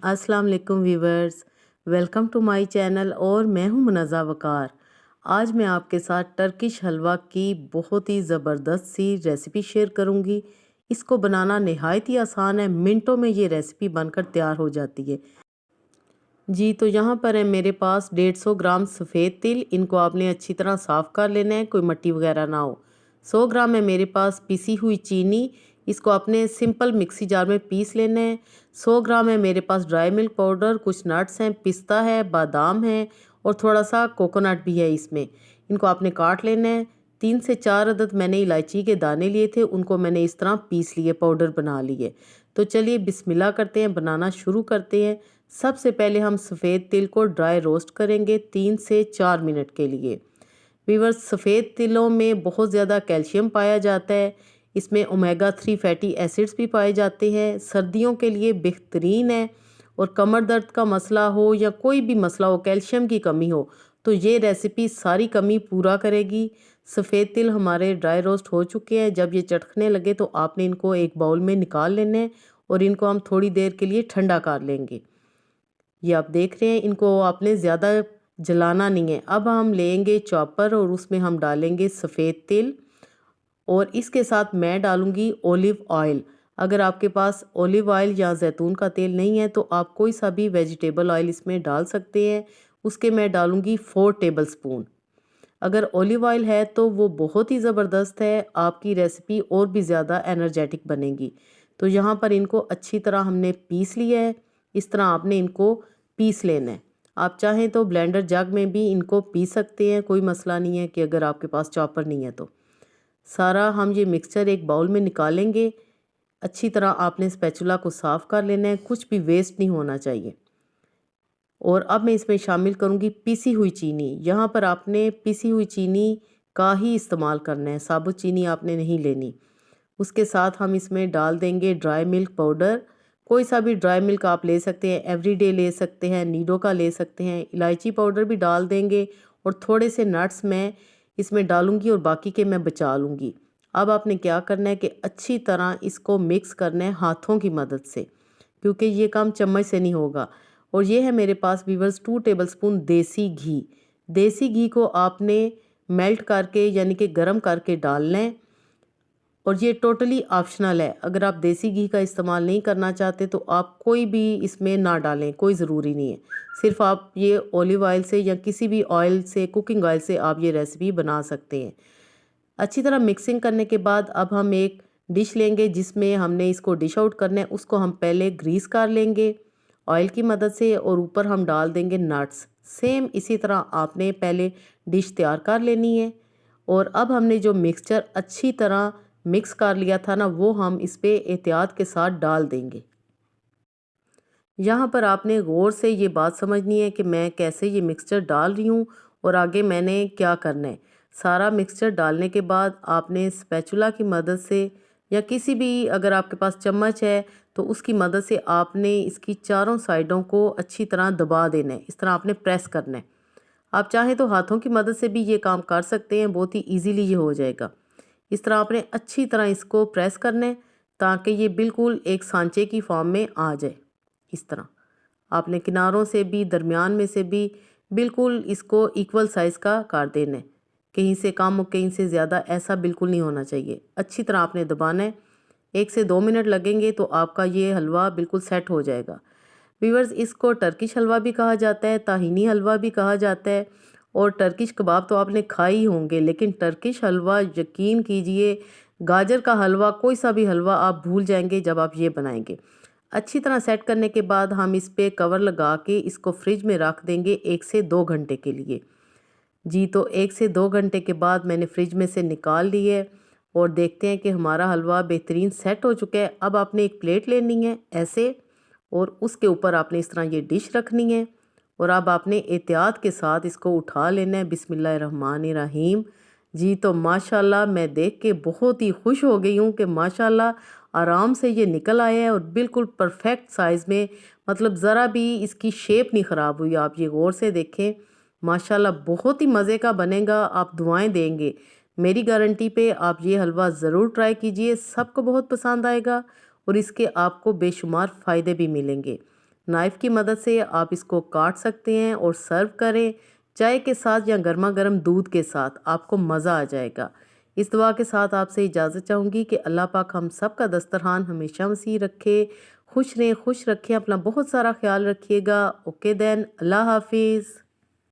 अस्सलाम वालेकुम viewers, welcome to my channel और मैं हूं मुनज़्ज़ा वकार। आज मैं आपके साथ टर्किश हलवा की बहुत ही ज़बरदस्त सी रेसिपी शेयर करूंगी। इसको बनाना नहायत ही आसान है, मिनटों में ये रेसिपी बनकर तैयार हो जाती है। जी तो यहाँ पर है मेरे पास 150 ग्राम सफ़ेद तिल। इनको आपने अच्छी तरह साफ़ कर लेना है, कोई मट्टी वगैरह ना हो। 100 ग्राम है मेरे पास पिसी हुई चीनी। इसको आपने सिंपल मिक्सी जार में पीस लेना है। 100 ग्राम है मेरे पास ड्राई मिल्क पाउडर, कुछ नट्स हैं, पिस्ता है, बादाम है और थोड़ा सा कोकोनट भी है इसमें। इनको आपने काट लेना है। 3 से 4 अदद मैंने इलायची के दाने लिए थे, उनको मैंने इस तरह पीस लिए, पाउडर बना लिए। तो चलिए बिस्मिल्लाह करते हैं, बनाना शुरू करते हैं। सबसे पहले हम सफ़ेद तिल को ड्राई रोस्ट करेंगे 3 से 4 मिनट के लिए। वीवर्स, सफ़ेद तिलों में बहुत ज़्यादा कैल्शियम पाया जाता है। इसमें ओमेगा 3 फैटी एसिड्स भी पाए जाते हैं। सर्दियों के लिए बेहतरीन है। और कमर दर्द का मसला हो या कोई भी मसला हो, कैल्शियम की कमी हो, तो ये रेसिपी सारी कमी पूरा करेगी। सफ़ेद तिल हमारे ड्राई रोस्ट हो चुके हैं। जब ये चटकने लगे तो आपने इनको एक बाउल में निकाल लेना है और इनको हम थोड़ी देर के लिए ठंडा कर लेंगे। ये आप देख रहे हैं, इनको आपने ज़्यादा जलाना नहीं है। अब हम लेंगे चॉपर और उसमें हम डालेंगे सफ़ेद तिल और इसके साथ मैं डालूंगी ऑलिव ऑयल। अगर आपके पास ऑलिव ऑयल या जैतून का तेल नहीं है तो आप कोई सा भी वेजिटेबल ऑयल इसमें डाल सकते हैं। उसके मैं डालूंगी 4 टेबल स्पून। अगर ऑलिव ऑयल है तो वो बहुत ही ज़बरदस्त है, आपकी रेसिपी और भी ज़्यादा एनर्जेटिक बनेगी। तो यहाँ पर इनको अच्छी तरह हमने पीस लिया है। इस तरह आपने इनको पीस लेना है। आप चाहें तो ब्लेंडर जग में भी इनको पीस सकते हैं, कोई मसला नहीं है कि अगर आपके पास चॉपर नहीं है तो। सारा हम ये मिक्सचर एक बाउल में निकालेंगे। अच्छी तरह आपने स्पैचुला को साफ़ कर लेना है, कुछ भी वेस्ट नहीं होना चाहिए। और अब मैं इसमें शामिल करूँगी पिसी हुई चीनी। यहाँ पर आपने पिसी हुई चीनी का ही इस्तेमाल करना है, साबुत चीनी आपने नहीं लेनी। उसके साथ हम इसमें डाल देंगे ड्राई मिल्क पाउडर। कोई सा भी ड्राई मिल्क आप ले सकते हैं, एवरीडे ले सकते हैं, नीडो का ले सकते हैं। इलायची पाउडर भी डाल देंगे और थोड़े से नट्स मैं इसमें डालूंगी और बाकी के मैं बचा लूँगी। अब आपने क्या करना है कि अच्छी तरह इसको मिक्स करना है हाथों की मदद से, क्योंकि ये काम चम्मच से नहीं होगा। और ये है मेरे पास वीवर्स 2 टेबलस्पून देसी घी। देसी घी को आपने मेल्ट करके यानी कि गर्म करके डालना है और ये टोटली ऑप्शनल है। अगर आप देसी घी का इस्तेमाल नहीं करना चाहते तो आप कोई भी इसमें ना डालें, कोई ज़रूरी नहीं है। सिर्फ आप ये ऑलिव ऑयल से या किसी भी ऑयल से, कुकिंग ऑयल से आप ये रेसिपी बना सकते हैं। अच्छी तरह मिक्सिंग करने के बाद अब हम एक डिश लेंगे जिसमें हमने इसको डिश आउट करना है। उसको हम पहले ग्रीस कर लेंगे ऑयल की मदद से और ऊपर हम डाल देंगे नट्स। सेम इसी तरह आपने पहले डिश तैयार कर लेनी है। और अब हमने जो मिक्सचर अच्छी तरह मिक्स कर लिया था ना, वो हम इस पे एहतियात के साथ डाल देंगे। यहाँ पर आपने गौर से ये बात समझनी है कि मैं कैसे ये मिक्सचर डाल रही हूँ और आगे मैंने क्या करना है। सारा मिक्सचर डालने के बाद आपने स्पैचुला की मदद से या किसी भी, अगर आपके पास चम्मच है तो उसकी मदद से आपने इसकी चारों साइडों को अच्छी तरह दबा देना है। इस तरह आपने प्रेस करना है। आप चाहें तो हाथों की मदद से भी ये काम कर सकते हैं, बहुत ही ईजीली ये हो जाएगा। इस तरह आपने अच्छी तरह इसको प्रेस करना है ताकि ये बिल्कुल एक सांचे की फॉर्म में आ जाए। इस तरह आपने किनारों से भी, दरमियान में से भी बिल्कुल इसको इक्वल साइज़ का कर देना है। कहीं से कम और कहीं से ज़्यादा ऐसा बिल्कुल नहीं होना चाहिए। अच्छी तरह आपने दबाना है। 1 से 2 मिनट लगेंगे तो आपका ये हलवा बिल्कुल सेट हो जाएगा। व्यूअर्स, इसको टर्किश हलवा भी कहा जाता है, ताहिनी हलवा भी कहा जाता है और टर्किश कबाब तो आपने खाए ही होंगे, लेकिन टर्किश हलवा यकीन कीजिए, गाजर का हलवा, कोई सा भी हलवा आप भूल जाएंगे जब आप ये बनाएंगे। अच्छी तरह सेट करने के बाद हम इस पे कवर लगा के इसको फ्रिज में रख देंगे 1 से 2 घंटे के लिए। जी तो 1 से 2 घंटे के बाद मैंने फ्रिज में से निकाल ली है और देखते हैं कि हमारा हलवा बेहतरीन सेट हो चुका है। अब आपने एक प्लेट लेनी है ऐसे और उसके ऊपर आपने इस तरह ये डिश रखनी है और अब आपने एहतियात के साथ इसको उठा लेना है। बिस्मिल्लाहिर्रहमानिर्रहीम। जी तो माशाल्लाह, मैं देख के बहुत ही खुश हो गई हूँ कि माशाल्लाह आराम से ये निकल आया है और बिल्कुल परफेक्ट साइज़ में, मतलब ज़रा भी इसकी शेप नहीं ख़राब हुई। आप ये गौर से देखें, माशाल्लाह बहुत ही मज़े का बनेगा, आप दुआएं देंगे। मेरी गारंटी पे आप ये हलवा ज़रूर ट्राई कीजिए, सबको बहुत पसंद आएगा और इसके आपको बेशुमार फ़ायदे भी मिलेंगे। नाइफ़ की मदद से आप इसको काट सकते हैं और सर्व करें चाय के साथ या गर्मा गर्म दूध के साथ, आपको मज़ा आ जाएगा। इस दुआ के साथ आपसे इजाज़त चाहूँगी कि अल्लाह पाक हम सब का दस्तरखान हमेशा वसी रखे, खुश रहें, खुश रखें, अपना बहुत सारा ख्याल रखिएगा। ओके देन, अल्लाह हाफिज़।